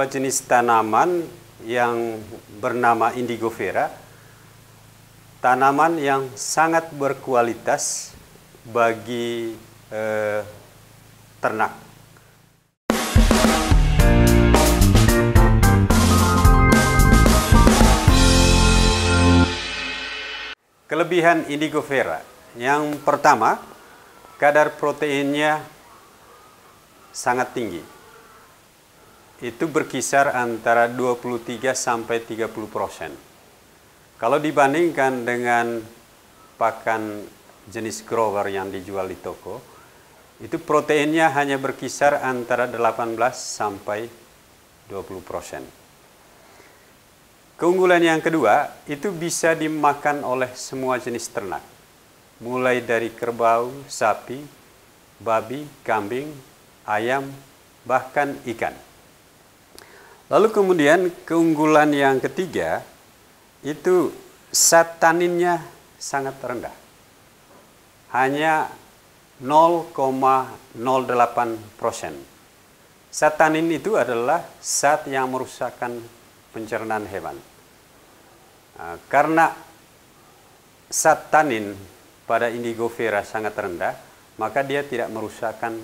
sebuah jenis tanaman yang bernama Indigofera, tanaman yang sangat berkualitas bagi ternak. Kelebihan Indigofera, yang pertama, kadar proteinnya sangat tinggi. Itu berkisar antara 23 sampai 30%. Kalau dibandingkan dengan pakan jenis grower yang dijual di toko, itu proteinnya hanya berkisar antara 18 sampai 20%. Keunggulan yang kedua, itu bisa dimakan oleh semua jenis ternak. Mulai dari kerbau, sapi, babi, kambing, ayam, bahkan ikan. Lalu kemudian keunggulan yang ketiga, itu zat taninnya sangat rendah. Hanya 0,08%. Zat tanin itu adalah zat yang merusakkan pencernaan hewan. Karena zat tanin pada Indigofera sangat rendah, maka dia tidak merusakkan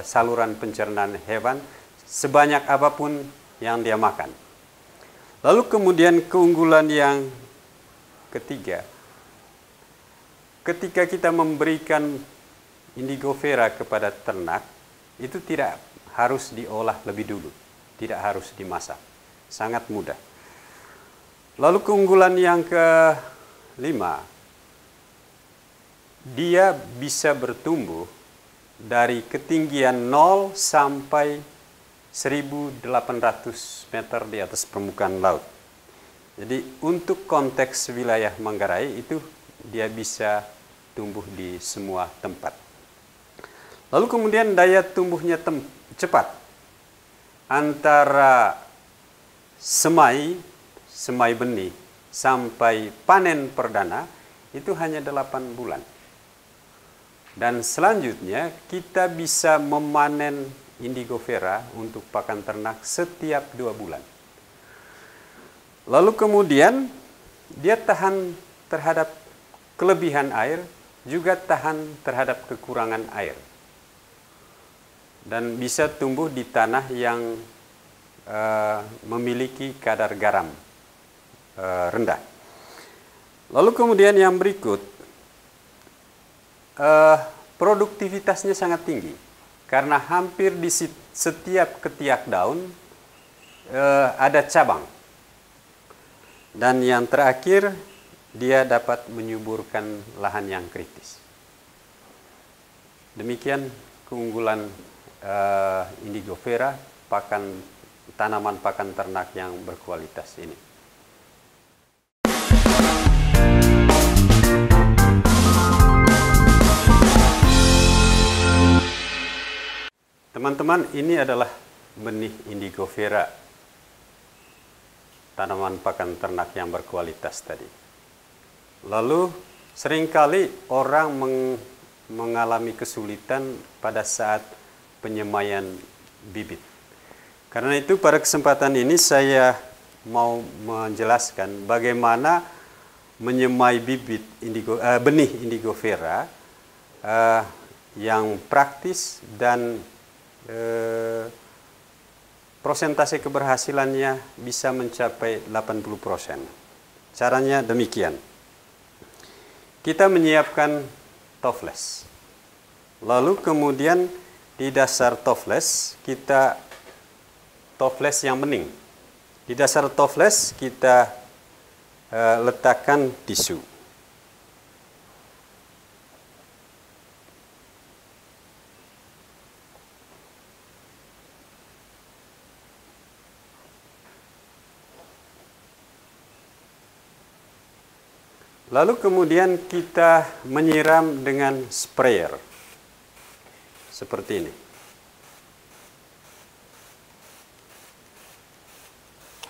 saluran pencernaan hewan sebanyak apapun yang dia makan. Lalu kemudian keunggulan yang ketiga, ketika kita memberikan Indigofera kepada ternak, itu tidak harus diolah lebih dulu, tidak harus dimasak, sangat mudah. Lalu keunggulan yang kelima, dia bisa bertumbuh dari ketinggian 0 sampai 1.800 meter di atas permukaan laut. Jadi untuk konteks wilayah Manggarai itu dia bisa tumbuh di semua tempat. Lalu kemudian daya tumbuhnya cepat. Antara semai benih sampai panen perdana itu hanya 8 bulan. Dan selanjutnya kita bisa memanen Indigofera untuk pakan ternak setiap 2 bulan. Lalu kemudian dia tahan terhadap kelebihan air, juga tahan terhadap kekurangan air. Dan bisa tumbuh di tanah yang memiliki kadar garam rendah. Lalu kemudian yang berikut, produktivitasnya sangat tinggi. Karena hampir di setiap ketiak daun ada cabang. Dan yang terakhir, dia dapat menyuburkan lahan yang kritis. Demikian keunggulan Indigofera, tanaman pakan ternak yang berkualitas ini. Teman-teman, ini adalah benih Indigofera, tanaman pakan ternak yang berkualitas tadi. Lalu seringkali orang mengalami kesulitan pada saat penyemaian bibit. Karena itu pada kesempatan ini saya mau menjelaskan bagaimana menyemai bibit benih Indigofera yang praktis dan prosentase keberhasilannya bisa mencapai 80%. Caranya demikian. Kita menyiapkan toples. Lalu kemudian di dasar toples kita toples yang bening. Di dasar toples kita letakkan tisu. Lalu kemudian kita menyiram dengan sprayer. Seperti ini.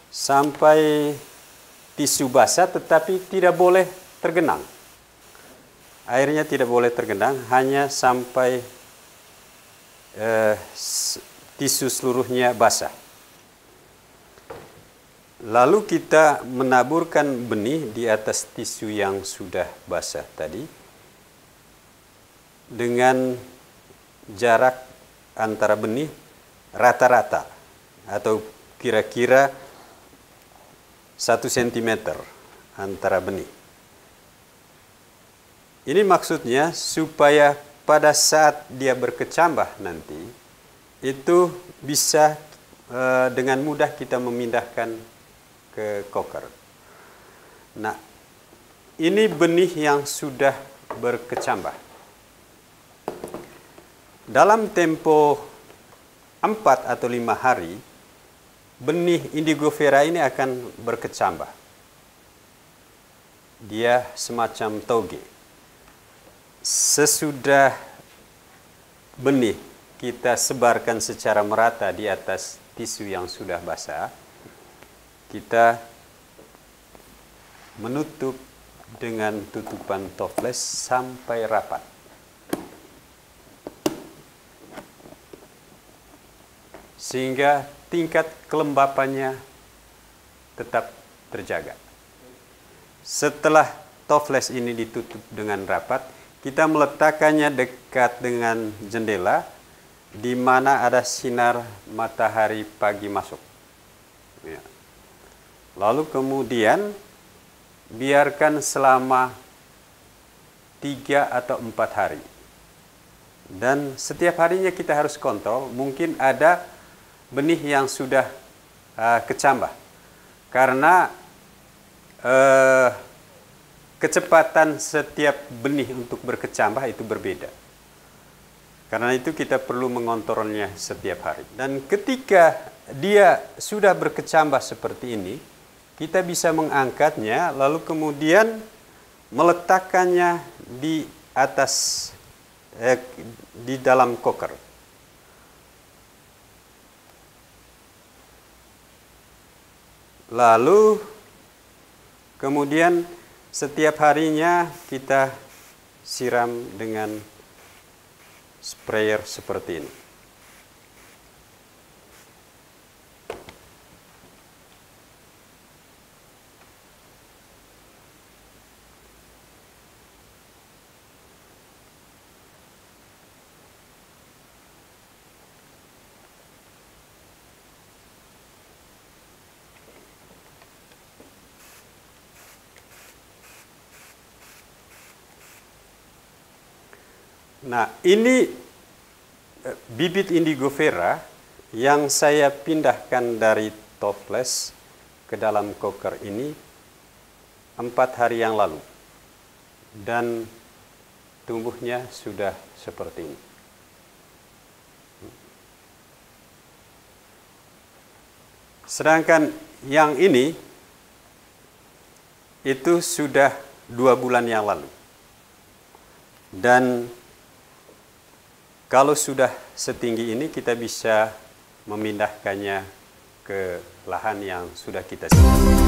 Sampai tisu basah tetapi tidak boleh tergenang. Airnya tidak boleh tergenang, hanya sampai tisu seluruhnya basah. Lalu kita menaburkan benih di atas tisu yang sudah basah tadi dengan jarak antara benih rata-rata atau kira-kira 1 cm antara benih. Ini maksudnya supaya pada saat dia berkecambah nanti itu bisa dengan mudah kita memindahkan ke koker. Nah, ini benih yang sudah berkecambah. Dalam tempo 4 atau 5 hari, benih Indigofera ini akan berkecambah. Dia semacam toge. Sesudah benih kita sebarkan secara merata di atas tisu yang sudah basah, kita menutup dengan tutupan toples sampai rapat. Sehingga tingkat kelembapannya tetap terjaga. Setelah toples ini ditutup dengan rapat, kita meletakkannya dekat dengan jendela di mana ada sinar matahari pagi masuk. Ya. Lalu kemudian biarkan selama 3 atau 4 hari. Dan setiap harinya kita harus kontrol, mungkin ada benih yang sudah kecambah. Karena kecepatan setiap benih untuk berkecambah itu berbeda. Karena itu kita perlu mengontrolnya setiap hari. Dan ketika dia sudah berkecambah seperti ini, kita bisa mengangkatnya, lalu kemudian meletakkannya di atas, di dalam koker. Lalu kemudian setiap harinya kita siram dengan sprayer seperti ini. Nah, ini bibit Indigofera yang saya pindahkan dari toples ke dalam koker ini 4 hari yang lalu. Dan tumbuhnya sudah seperti ini. Sedangkan yang ini itu sudah 2 bulan yang lalu. Dan kalau sudah setinggi ini, kita bisa memindahkannya ke lahan yang sudah kita siapkan.